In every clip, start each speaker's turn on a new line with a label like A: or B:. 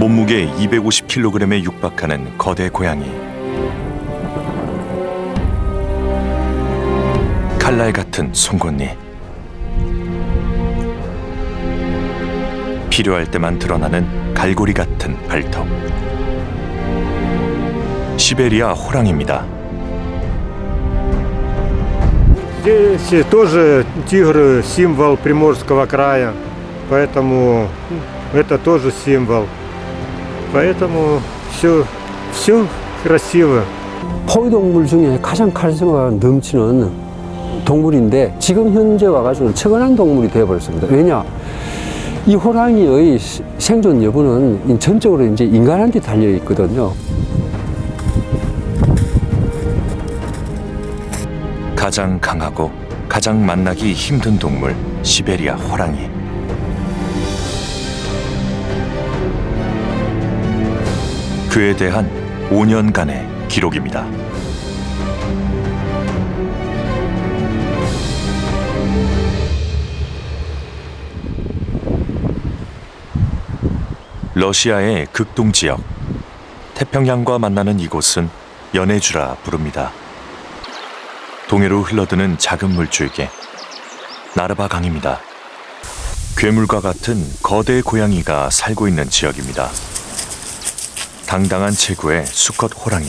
A: 몸무게 250kg에 육박하는 거대 고양이. 칼날 같은 송곳니. 필요할 때만 드러나는 갈고리 같은 발톱. 시베리아 호랑이입니다.
B: Здесь тоже тигр символ Приморского края, поэтому это тоже символ. Поэтому все красиво.
C: 포유동물 중에 가장 카리스마가 넘치는 동물인데 지금 현재 와가지고 처근한 동물이 되어버렸습니다. 왜냐? 이 호랑이의 생존 여부는 전적으로 이제 인간한테 달려 있거든요.
A: 가장 강하고 가장 만나기 힘든 동물 시베리아 호랑이. 그에 대한 5년간의 기록입니다. 러시아의 극동 지역, 태평양과 만나는 이곳은 연해주라 부릅니다. 동해로 흘러드는 작은 물줄기, 나르바 강입니다. 괴물과 같은 거대 고양이가 살고 있는 지역입니다. 당당한 체구의 수컷 호랑이.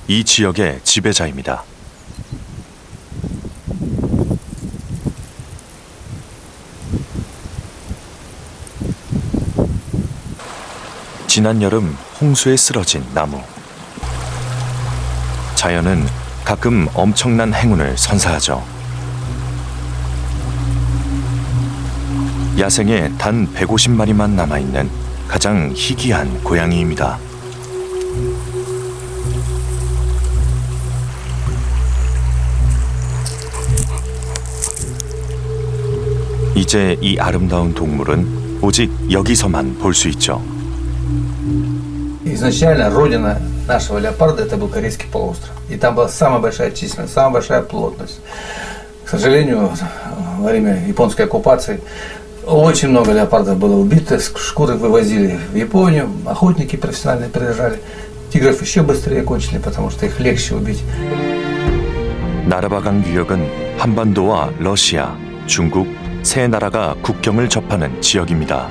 A: 이 지역의 지배자입니다. 지난 여름 홍수에 쓰러진 나무. 자연은 가끔 엄청난 행운을 선사하죠. 야생에 단 150마리만 남아있는 가장 희귀한 고양이입니다. 이제 이 아름다운 동물은 오직 여기서만 볼 수 있죠.
D: Изначально родина нашего леопарда это был Корейский полуостров. И там была самая большая численность, самая большая плотность. К сожалению, во время японской оккупации очень много леопардов было убито, шкуры вывозили в Японию, охотники профессиональные приезжали. Тигров еще быстрее кончили, потому что их легче убить.
A: 나르바강 유역은 한반도와 러시아, 중국 세 나라가 국경을 접하는 지역입니다.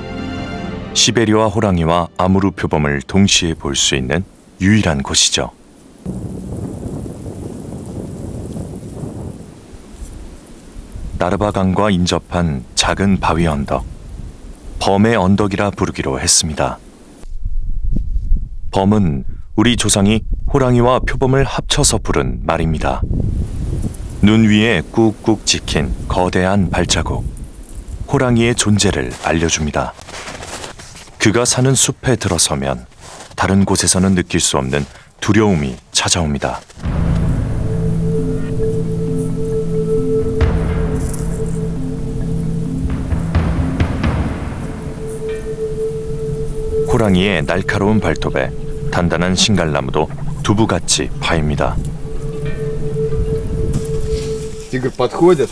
A: 시베리아 호랑이와 아무르 표범을 동시에 볼 수 있는 유일한 곳이죠. 나르바강과 인접한 작은 바위 언덕, 범의 언덕이라 부르기로 했습니다. 범은 우리 조상이 호랑이와 표범을 합쳐서 부른 말입니다. 눈 위에 꾹꾹 찍힌 거대한 발자국, 호랑이의 존재를 알려줍니다. 그가 사는 숲에 들어서면 다른 곳에서는 느낄 수 없는 두려움이 찾아옵니다. 호랑이의 날카로운 발톱에 단단한 신갈나무도 두부같이 파입니다.
E: Тигр подходит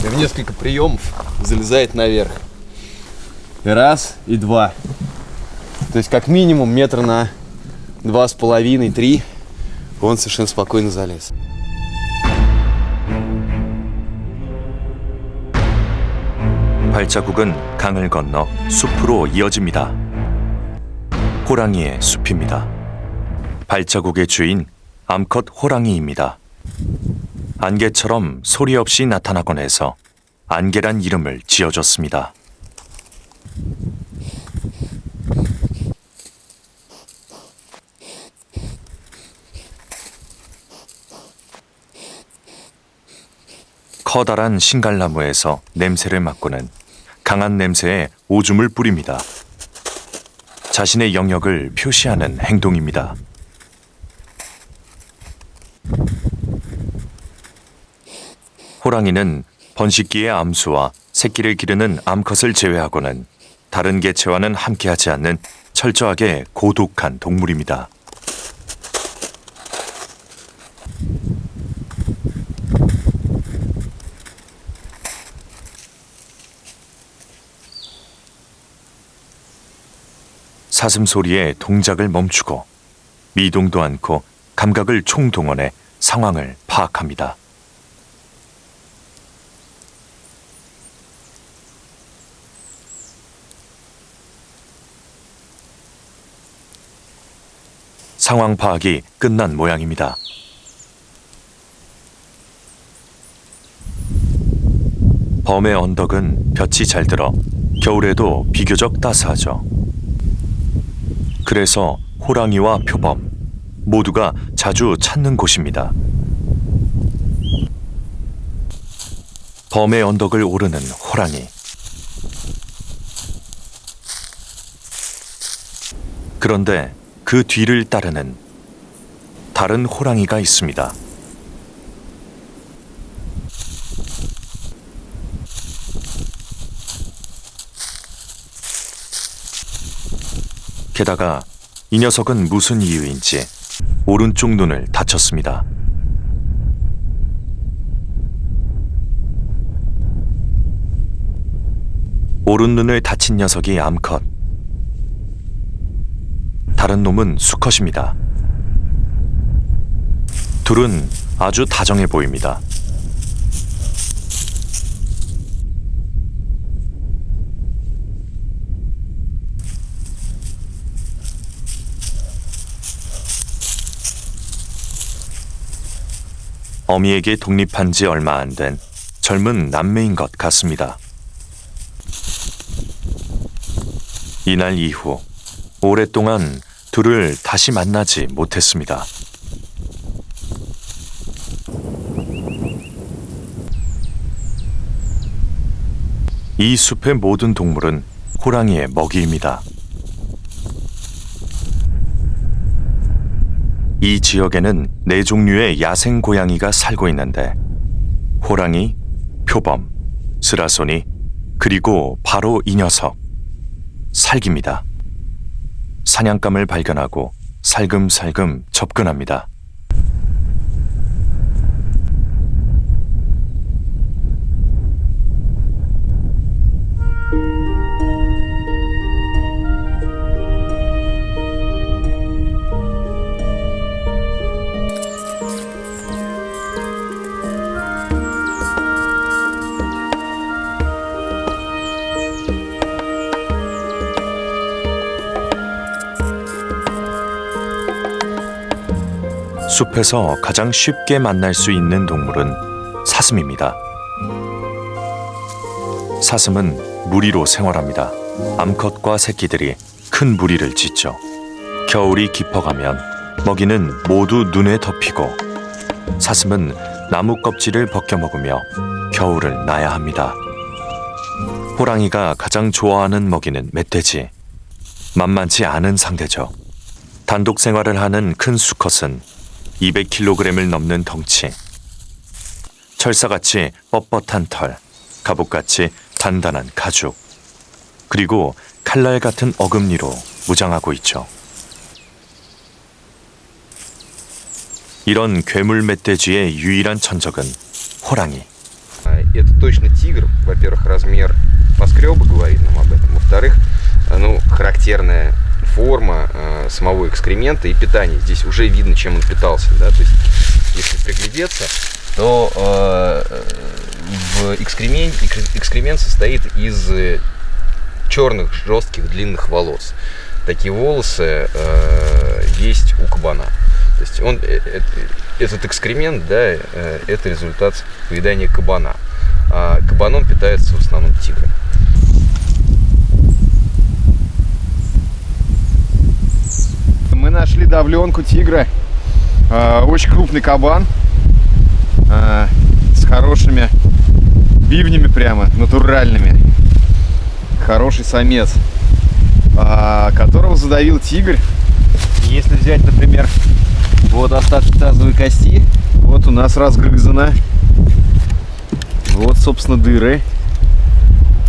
E: и в несколько приемов залезает наверх. И раз, и два. То есть как минимум метра на 2,5-3 он совершенно спокойно залез.
A: 발자국은 강을 건너 숲으로 이어집니다. 호랑이의 숲입니다. 발자국의 주인 암컷 호랑이입니다. 안개처럼 소리 없이 나타나곤 해서 안개란 이름을 지어줬습니다. 커다란 신갈나무에서 냄새를 맡고는 강한 냄새에 오줌을 뿌립니다. 자신의 영역을 표시하는 행동입니다. 호랑이는 번식기의 암수와 새끼를 기르는 암컷을 제외하고는 다른 개체와는 함께하지 않는 철저하게 고독한 동물입니다. 사슴 소리에 동작을 멈추고 미동도 않고 감각을 총동원해 상황을 파악합니다. 상황 파악이 끝난 모양입니다. 범의 언덕은 볕이 잘 들어 겨울에도 비교적 따스하죠. 그래서 호랑이와 표범 모두가 자주 찾는 곳입니다. 범의 언덕을 오르는 호랑이. 그런데 그 뒤를 따르는 다른 호랑이가 있습니다. 게다가 이 녀석은 무슨 이유인지 오른쪽 눈을 다쳤습니다. 오른 눈을 다친 녀석이 암컷, 다른 놈은 수컷입니다. 둘은 아주 다정해 보입니다. 어미에게 독립한 지 얼마 안 된 젊은 남매인 것 같습니다. 이날 이후 오랫동안 둘을 다시 만나지 못했습니다. 이 숲의 모든 동물은 호랑이의 먹이입니다. 이 지역에는 4종류의 야생 고양이가 살고 있는데 호랑이, 표범, 스라소니, 그리고 바로 이 녀석, 살기입니다. 사냥감을 발견하고 살금살금 접근합니다. 숲에서 가장 쉽게 만날 수 있는 동물은 사슴입니다. 사슴은 무리로 생활합니다. 암컷과 새끼들이 큰 무리를 짓죠. 겨울이 깊어가면 먹이는 모두 눈에 덮이고 사슴은 나무 껍질을 벗겨 먹으며 겨울을 나야 합니다. 호랑이가 가장 좋아하는 먹이는 멧돼지. 만만치 않은 상대죠. 단독 생활을 하는 큰 수컷은 200kg을 넘는 덩치, 철사같이 뻣뻣한 털, 갑옷같이 단단한 가죽, 그리고 칼날 같은 어금니로 무장하고 있죠. 이런 괴물 멧돼지의 유일한 천적은 호랑이.
F: Это точно тигр. Во-первых, размер поскреба говорит нам об этом. Во-вторых, характерная форма самого экскремента и питания. Здесь уже видно, чем он питался. Да? То есть, если приглядеться, то экскремент состоит из черных, жестких, длинных волос. Такие волосы есть у кабана. То есть этот экскремент, да, это результат поедания кабана. А кабаном питается в основном тигры.
E: Мы нашли давленку тигра. Очень крупный кабан. С хорошими бивнями прямо, натуральными. Хороший самец, которого задавил тигр. Если взять, например, вот остаток тазовой кости, вот у нас разгрызано. Вот, собственно, дыры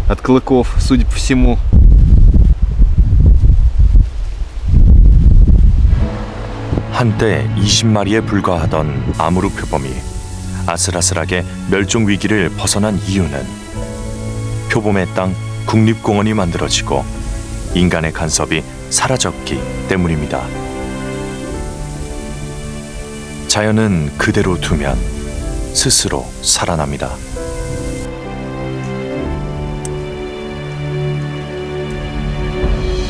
E: от клыков, судя по всему.
A: 한때 20마리에 불과하던 아무르 표범이 아슬아슬하게 멸종 위기를 벗어난 이유는 표범의 땅 국립공원이 만들어지고 인간의 간섭이 사라졌기 때문입니다. 자연은 그대로 두면 스스로 살아납니다.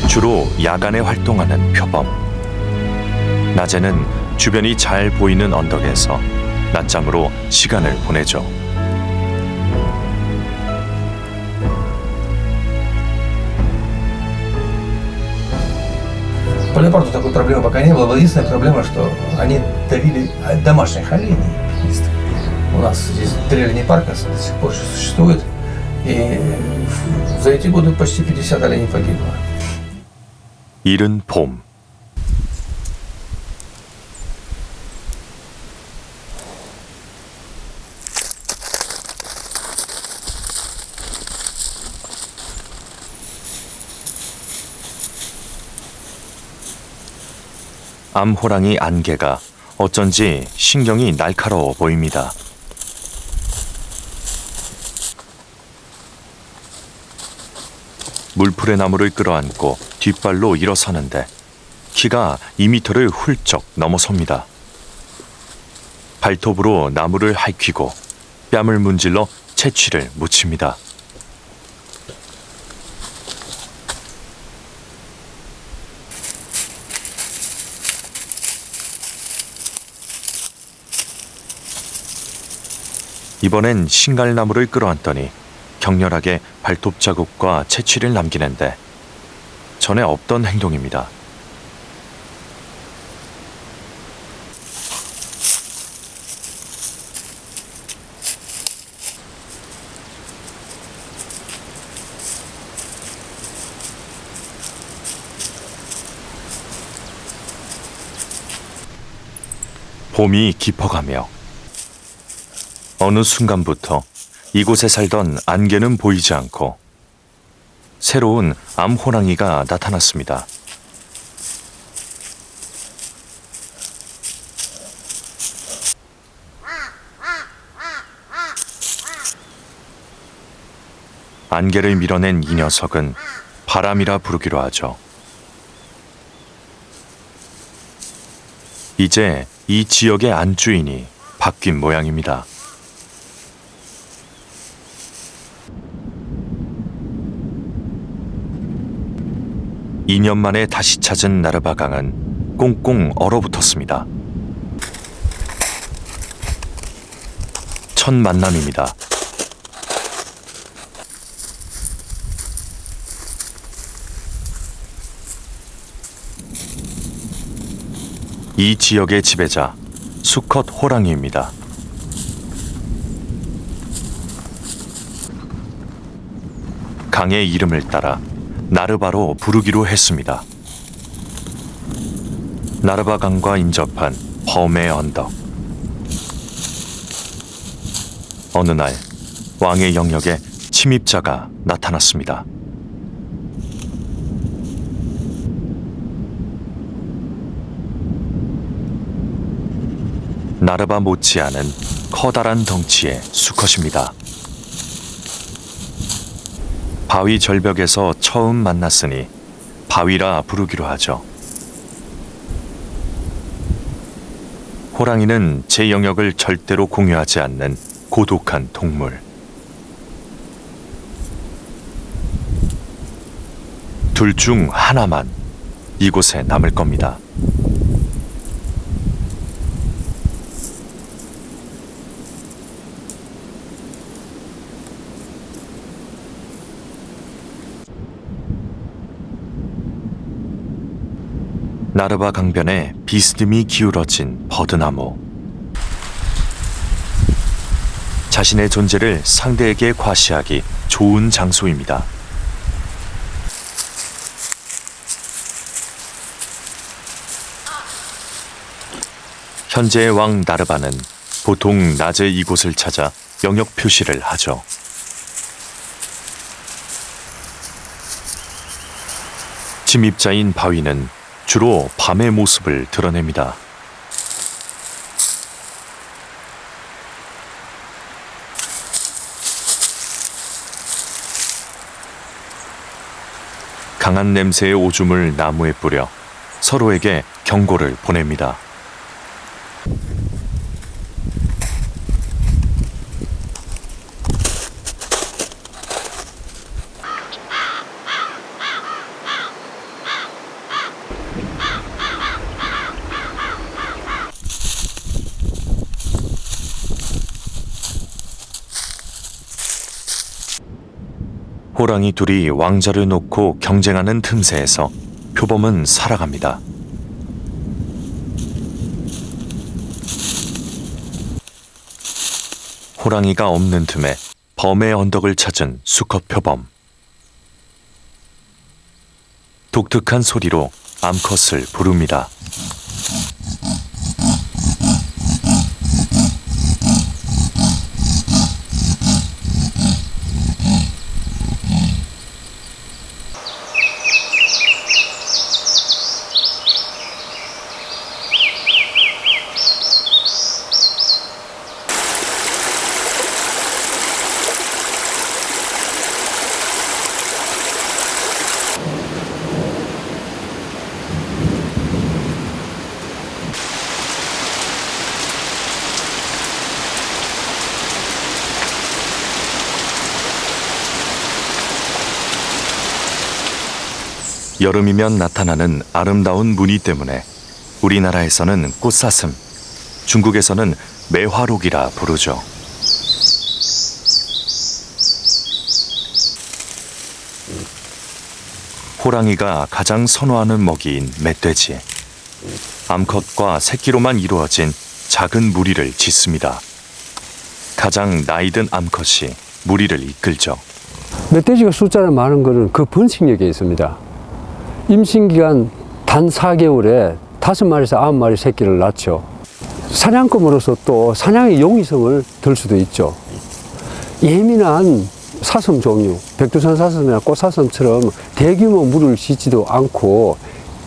A: 주로 야간에 활동하는 표범. 낮에는 주변이 잘 보이는 언덕에서 낮잠으로 시간을 보내죠.
D: По леопарду такой проблемы пока не было. Была единственная проблема, что они давили домашних оленей. У нас здесь трейлерный парк до сих пор существует. И за эти годы почти 50 оленей погибло.
A: 이른 봄. 암호랑이 안개가 어쩐지 신경이 날카로워 보입니다. 물풀의 나무를 끌어안고 뒷발로 일어서는데 키가 2미터를 훌쩍 넘어섭니다. 발톱으로 나무를 핥히고 뺨을 문질러 채취를 묻힙니다. 이번엔 신갈나무를 끌어안더니 격렬하게 발톱 자국과 채취를 남기는데 전에 없던 행동입니다. 봄이 깊어가며 어느 순간부터 이곳에 살던 안개는 보이지 않고 새로운 암호랑이가 나타났습니다. 안개를 밀어낸 이 녀석은 바람이라 부르기로 하죠. 이제 이 지역의 안주인이 바뀐 모양입니다. (2년) 만에 다시 찾은 나르바강은 꽁꽁 얼어붙었습니다. 첫 만남입니다. 이 지역의 지배자 수컷 호랑이입니다. 강의 이름을 따라 나르바로 부르기로 했습니다. 나르바강과 인접한 범의 언덕. 어느 날 왕의 영역에 침입자가 나타났습니다. 나르바 못지않은 커다란 덩치의 수컷입니다. 바위 절벽에서 처음 만났으니 바위라 부르기로 하죠. 호랑이는 제 영역을 절대로 공유하지 않는 고독한 동물. 둘 중 하나만 이곳에 남을 겁니다. 나르바 강변에 비스듬히 기울어진 버드나무. 자신의 존재를 상대에게 과시하기 좋은 장소입니다. 현재의 왕 나르바는 보통 낮에 이곳을 찾아 영역 표시를 하죠. 침입자인 바위는 주로 밤의 모습을 드러냅니다. 강한 냄새의 오줌을 나무에 뿌려 서로에게 경고를 보냅니다. 호랑이 둘이 왕자를 놓고 경쟁하는 틈새에서 표범은 살아갑니다. 호랑이가 없는 틈에 범의 언덕을 찾은 수컷 표범. 독특한 소리로 암컷을 부릅니다. 여름이면 나타나는 아름다운 무늬 때문에 우리나라에서는 꽃사슴, 중국에서는 매화록이라 부르죠. 호랑이가 가장 선호하는 먹이인 멧돼지. 암컷과 새끼로만 이루어진 작은 무리를 짓습니다. 가장 나이든 암컷이 무리를 이끌죠.
C: 멧돼지가 숫자가 많은 것은 그 번식력에 있습니다. 임신기간 단 4개월에 5마리에서 9마리 새끼를 낳죠. 사냥감으로서 또 사냥의 용이성을 들 수도 있죠. 예민한 사슴 종류, 백두산 사슴이나 꽃사슴처럼 대규모 무리를 짓지도 않고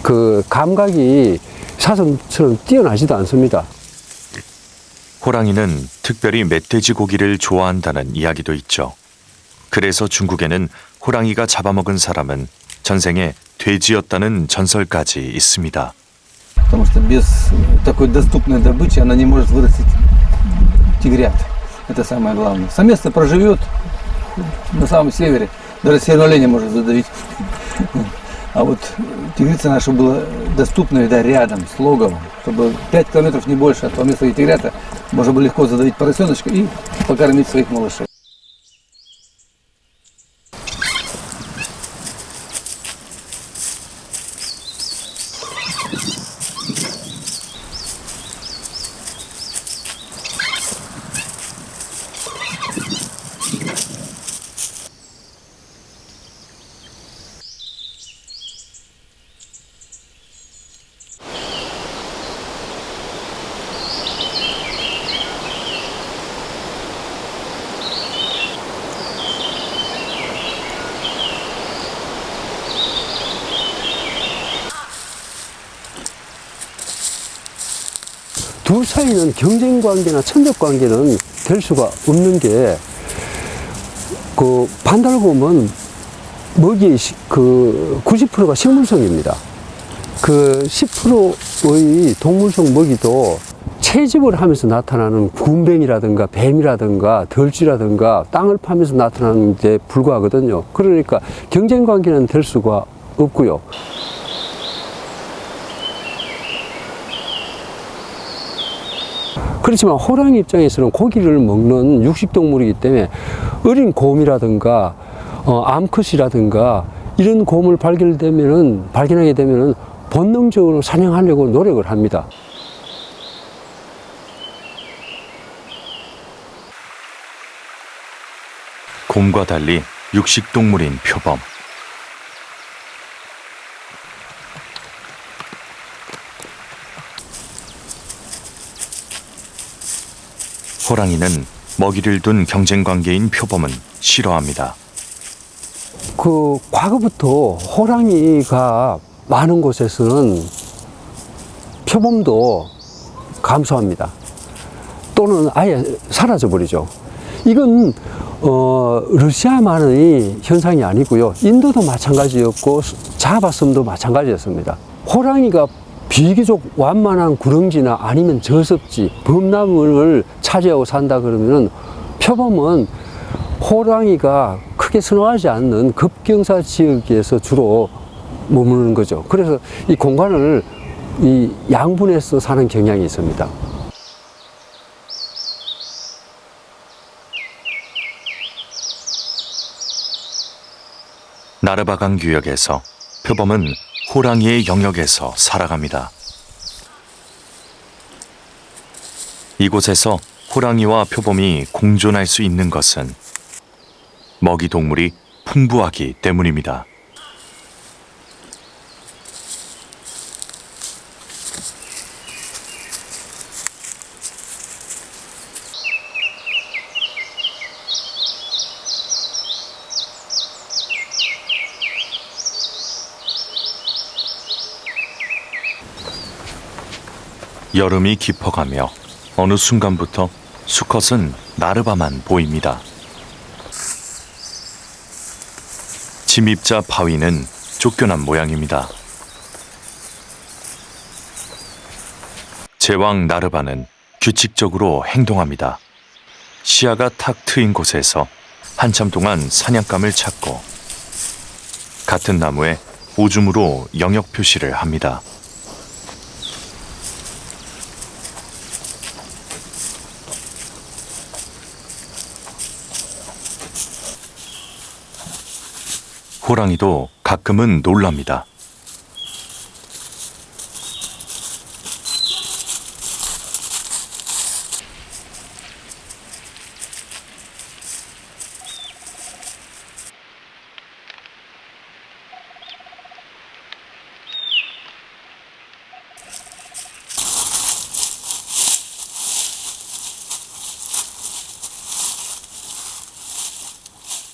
C: 그 감각이 사슴처럼 뛰어나지도 않습니다.
A: 호랑이는 특별히 멧돼지 고기를 좋아한다는 이야기도 있죠. 그래서 중국에는 호랑이가 잡아먹은 사람은 전생에 돼지였다는 전설까지 있습니다.
D: Потому что без такой доступной добычи она не может вырастить тигрят. Это самое главное. Самец-то проживет на самом севере, даже северного оленя может задавить. А вот тигрица наша была доступна, да, рядом с логовом, чтобы 5 километров не больше от того места, где тигрята, можно было легко задавить поросеночка и покормить своих малышей.
C: 둘 사이는 경쟁 관계나 천적 관계는 될 수가 없는 게, 그 반달곰은 먹이의 그 90%가 식물성입니다. 그 10%의 동물성 먹이도 채집을 하면서 나타나는 군뱅이라든가 뱀이라든가 덜쥐라든가 땅을 파면서 나타나는 데 불과하거든요. 그러니까 경쟁 관계는 될 수가 없고요. 그렇지만 호랑이 입장에서는 고기를 먹는 육식동물이기 때문에 어린 곰이라든가 암컷이라든가 이런 곰을 발견하게 되면은 본능적으로 사냥하려고 노력을 합니다.
A: 곰과 달리 육식동물인 표범. 호랑이는 먹이를 둔 경쟁 관계인 표범은 싫어합니다.
C: 그 과거부터 호랑이가 많은 곳에서는 표범도 감소합니다. 또는 아예 사라져 버리죠. 이건 러시아만의 현상이 아니고요. 인도도 마찬가지였고 자바섬도 마찬가지였습니다. 호랑이가 비교적 완만한 구렁지나 아니면 저습지, 범나무를 차지하고 산다 그러면은 표범은 호랑이가 크게 선호하지 않는 급경사 지역에서 주로 머무르는 거죠. 그래서 이 공간을 이 양분해서 사는 경향이 있습니다.
A: 나르바강 유역에서 표범은 호랑이의 영역에서 살아갑니다. 이곳에서 호랑이와 표범이 공존할 수 있는 것은 먹이 동물이 풍부하기 때문입니다. 여름이 깊어가며 어느 순간부터 수컷은 나르바만 보입니다. 침입자 바위는 쫓겨난 모양입니다. 제왕 나르바는 규칙적으로 행동합니다. 시야가 탁 트인 곳에서 한참 동안 사냥감을 찾고 같은 나무에 오줌으로 영역 표시를 합니다. 호랑이도 가끔은 놀랍니다.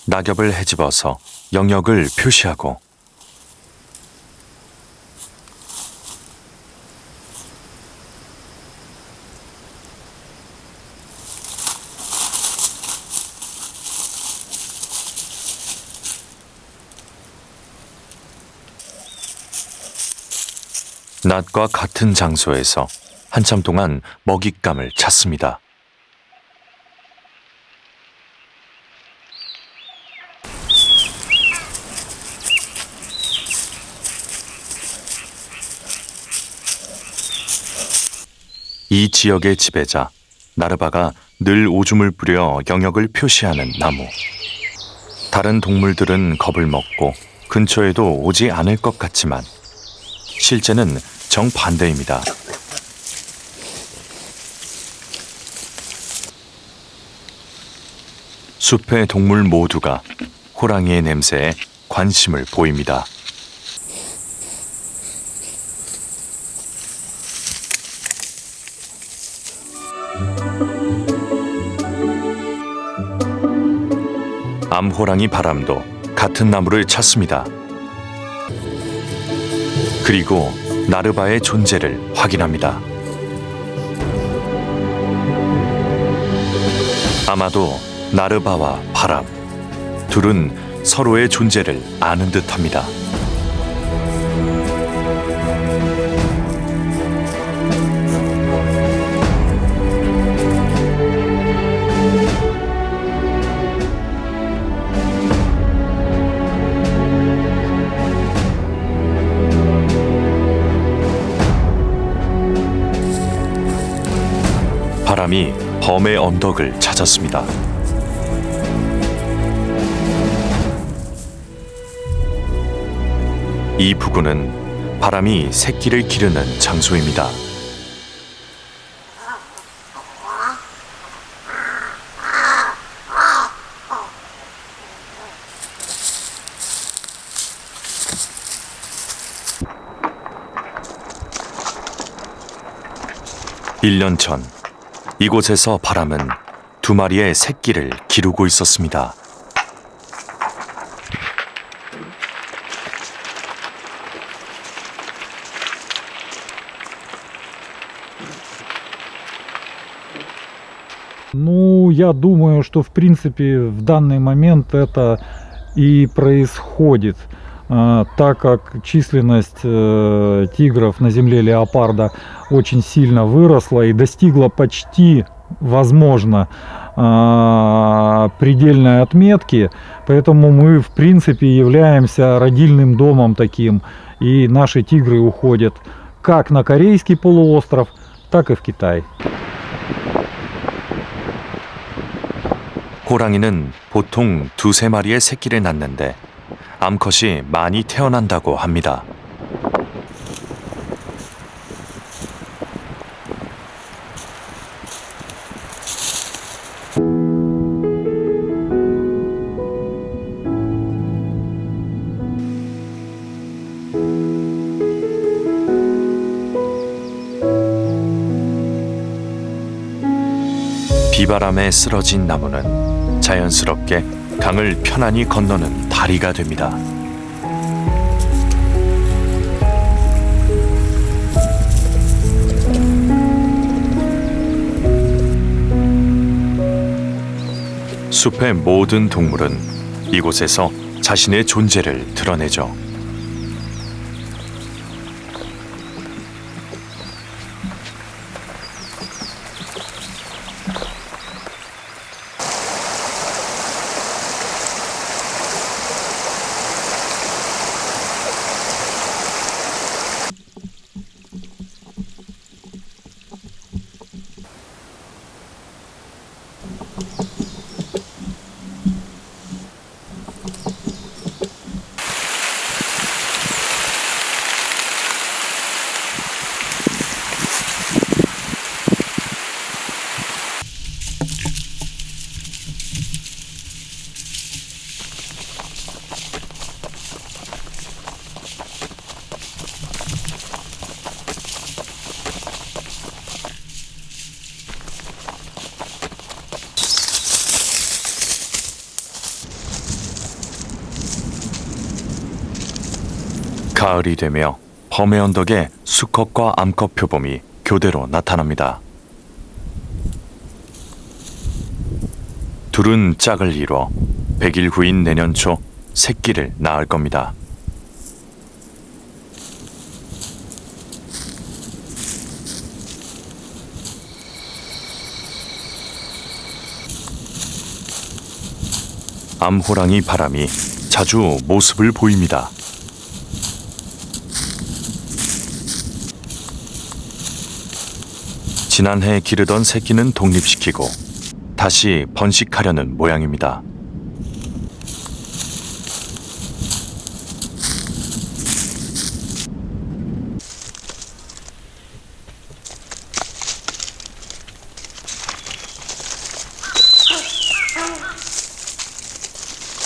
A: 낙엽을 헤집어서 영역을 표시하고 낮과 같은 장소에서 한참 동안 먹잇감을 찾습니다. 이 지역의 지배자 나르바가 늘 오줌을 뿌려 영역을 표시하는 나무. 다른 동물들은 겁을 먹고 근처에도 오지 않을 것 같지만 실제는 정반대입니다. 숲의 동물 모두가 호랑이의 냄새에 관심을 보입니다. 암호랑이 바람도 같은 나무를 찾습니다. 그리고 나르바의 존재를 확인합니다. 아마도 나르바와 바람, 둘은 서로의 존재를 아는 듯합니다. 바람이 범의 언덕을 찾았습니다. 이 부근은 바람이 새끼를 기르는 장소입니다. 일 년 전 이곳에서 바람은 두 마리의 새끼를 기르고 있었습니다.
G: Ну, Ну, я думаю, что в принципе в данный момент это и происходит, так как численность тигров на земле леопарда очень сильно выросла и достигла почти, возможно, предельной отметки, поэтому мы в принципе являемся родильным домом таким, и наши тигры уходят как на Корейский полуостров, так и в Китай.
A: 호랑이는 보통 2~3마리의 새끼를 낳는데 암컷이 많이 태어난다고 합니다. 비바람에 쓰러진 나무는 자연스럽게 강을 편안히 건너는 다리가 됩니다. 숲의 모든 동물은 이곳에서 자신의 존재를 드러내죠. 가을이 되며 범의 언덕에 수컷과 암컷 표범이 교대로 나타납니다. 둘은 짝을 이뤄 100일 후인 내년 초 새끼를 낳을 겁니다. 암호랑이 바람이 자주 모습을 보입니다. 지난해 기르던 새끼는 독립시키고 다시 번식하려는 모양입니다.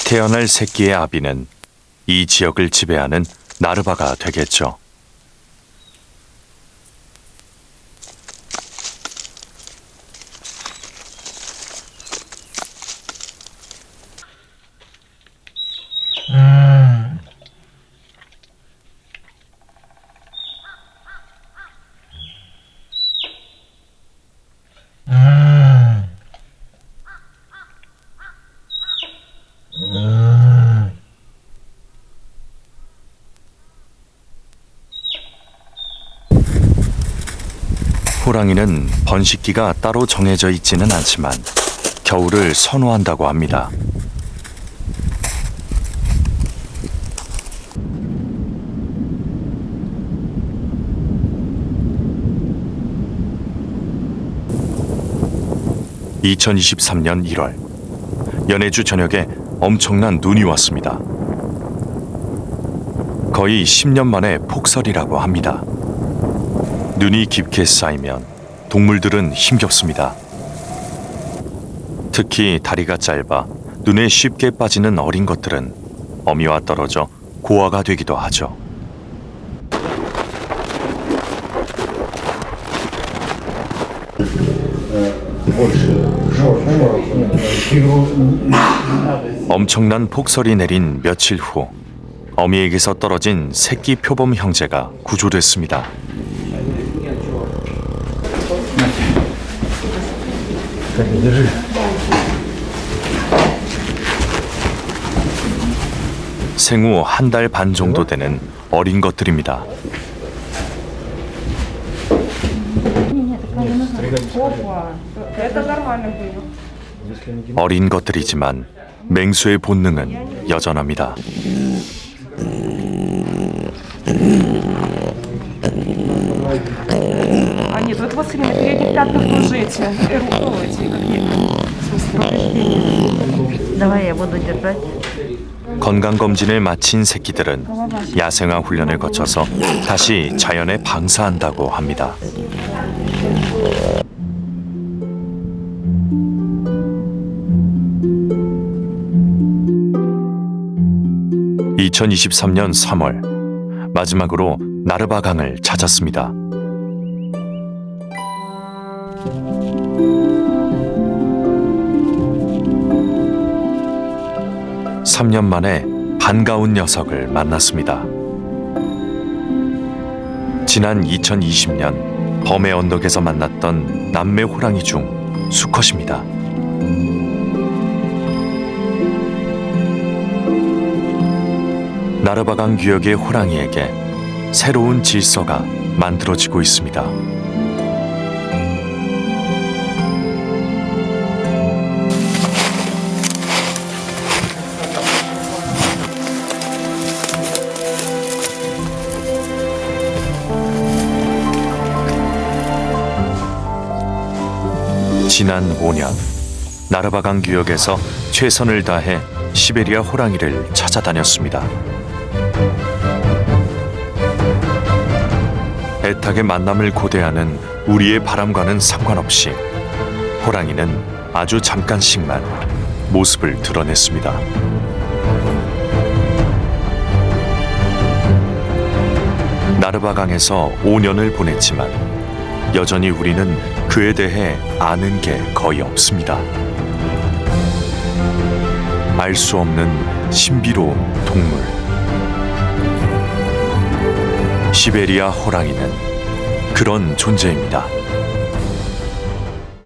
A: 태어날 새끼의 아비는 이 지역을 지배하는 나르바가 되겠죠. 호랑이는 번식기가 따로 정해져 있지는 않지만 겨울을 선호한다고 합니다. (2023년 1월) 연해주 전역에 엄청난 눈이 왔습니다. 거의 10년 만에 폭설이라고 합니다. 눈이 깊게 쌓이면 동물들은 힘겹습니다. 특히 다리가 짧아 눈에 쉽게 빠지는 어린 것들은 어미와 떨어져 고아가 되기도 하죠. 엄청난 폭설이 내린 며칠 후 어미에게서 떨어진 새끼 표범 형제가 구조됐습니다.
D: Держи.
A: 생후 1달 반 정도 되는 어린 것들입니다. 어린 것들이지만 맹수의 본능은 여전합니다.
H: А нет, вот у вас на передних пятках тоже эти
I: Давай я буду держать.
A: 건강검진을 마친 새끼들은 야생화 훈련을 거쳐서 다시 자연에 방사한다고 합니다. (2023년 3월) 마지막으로 나르바강을 찾았습니다. (3년) 만에 반가운 녀석을 만났습니다. 지난 2020년 범의 언덕에서 만났던 남매 호랑이 중 수컷입니다. 나르바강 규역의 호랑이에게 새로운 질서가 만들어지고 있습니다. 지난 5년 나르바강 규역에서 최선을 다해 시베리아 호랑이를 찾아다녔습니다. 애타게 만남을 고대하는 우리의 바람과는 상관없이 호랑이는 아주 잠깐씩만 모습을 드러냈습니다. 나르바강에서 5년을 보냈지만 여전히 우리는 그에 대해 아는 게 거의 없습니다. 알 수 없는 신비로운 동물. 시베리아 호랑이는 그런 존재입니다.